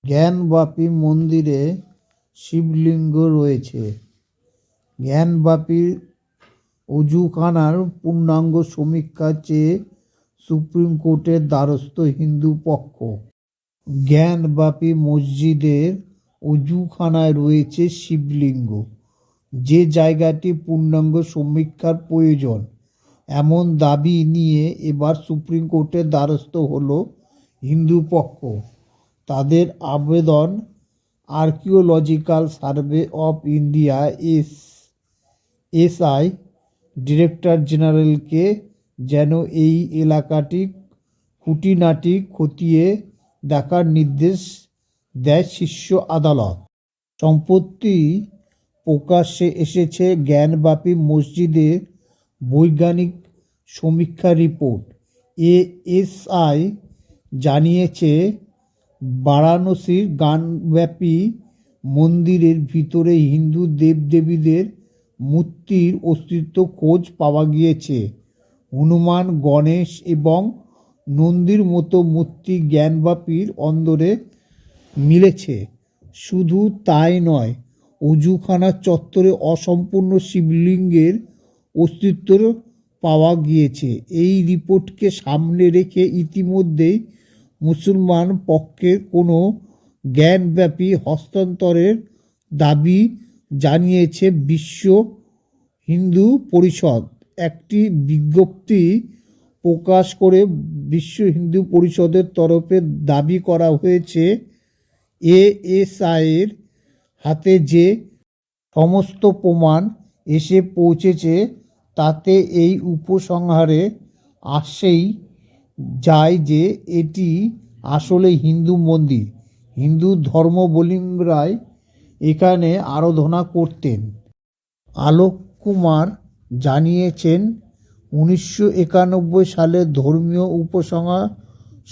জ্ঞানবাপী মন্দিরে শিবলিঙ্গ রয়েছে। জ্ঞানবাপী অজুখানার পূর্ণাঙ্গ সমীক্ষা চেয়ে সুপ্রিম কোর্টের দ্বারস্থ হিন্দু পক্ষ। জ্ঞানবাপী মসজিদের অজুখানায় রয়েছে শিবলিঙ্গ, যে জায়গাটি পূর্ণাঙ্গ সমীক্ষার প্রয়োজন, এমন দাবি নিয়ে এবার সুপ্রিম কোর্টের দ্বারস্থ হল হিন্দু পক্ষ। তাদের আবেদন archaeological survey of India SI director জেনারেলকে যেন এই এলাকাটি খুঁটিনাটি খতিয়ে দেখার নির্দেশ দেয় শীর্ষ আদালত। সম্প্রতি প্রকাশ্যে এসেছে জ্ঞানবাপী মসজিদের বৈজ্ঞানিক সমীক্ষা রিপোর্ট। এএসআই জানিয়েছে, বারাণসীর জ্ঞানবাপী মন্দিরের ভিতরে হিন্দু দেবদেবীদের মূর্তির অস্তিত্ব খোঁজ পাওয়া গিয়েছে। হনুমান, গণেশ এবং নন্দীর মতো মূর্তি জ্ঞানবাপীর অন্দরে মিলেছে। শুধু তাই নয়, অজুখানা চত্বরে অসম্পূর্ণ শিবলিঙ্গের অস্তিত্ব পাওয়া গিয়েছে। এই রিপোর্টকে সামনে রেখে ইতিমধ্যেই মুসলমান পক্ষের কোনো জ্ঞানবাপী হস্তান্তরের দাবি জানিয়েছে বিশ্ব হিন্দু পরিষদ। একটি বিজ্ঞপ্তি প্রকাশ করে বিশ্ব হিন্দু পরিষদের তরফে দাবি করা হয়েছে, এএসআইয়ের হাতে যে সমস্ত প্রমাণ এসে পৌঁছেছে তাতে এই উপসংহারে আসেই যায় যে এটি আসলে হিন্দু মন্দির। হিন্দু ধর্মাবলম্বীরাই এখানে আরাধনা করতেন। আলোক কুমার জানিয়েছেন, 1991 সালে ধর্মীয় উপাসনাস্থলে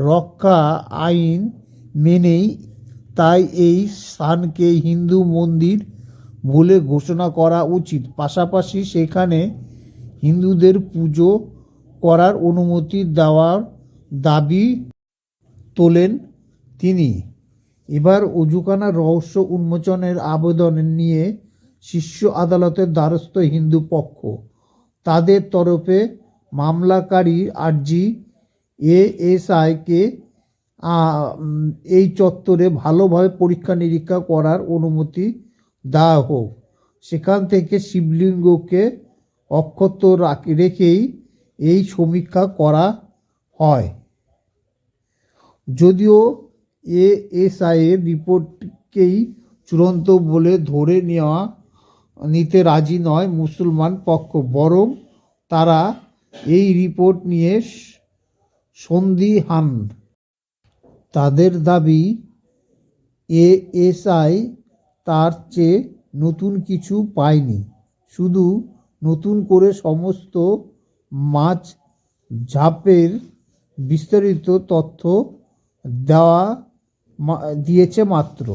রক্ষা আইন মেনেই তাই এই স্থানকে হিন্দু মন্দির বলে ঘোষণা করা উচিত। পাশাপাশি সেখানে হিন্দুদের পুজো করার অনুমতি দেওয়ার দাবি তোলেন তিনি। এবার অজুখানার রহস্য উন্মোচনের আবেদন নিয়ে শীর্ষ আদালতের দ্বারস্থ হিন্দু পক্ষ। তাদের তরফে মামলাকারী আর্জি, এএসআইকে এই চত্বরে ভালোভাবে পরীক্ষা নিরীক্ষা করার অনুমতি দেওয়া হোক। সেখান থেকে শিবলিঙ্গকে অক্ষত রেখেই এই সমীক্ষা করা হয়। যদিও এএসআইয়ের রিপোর্টকেই চূড়ান্ত বলে ধরে নিতে রাজি নয় মুসলমান পক্ষ, বরং তারা এই রিপোর্ট নিয়ে সন্দিহান। তাদের দাবি, এএসআই তার চেয়ে নতুন কিছু পায়নি, শুধু নতুন করে সমস্ত মাঝঝাপের বিস্তারিত তথ্য দিয়েছে মাত্র।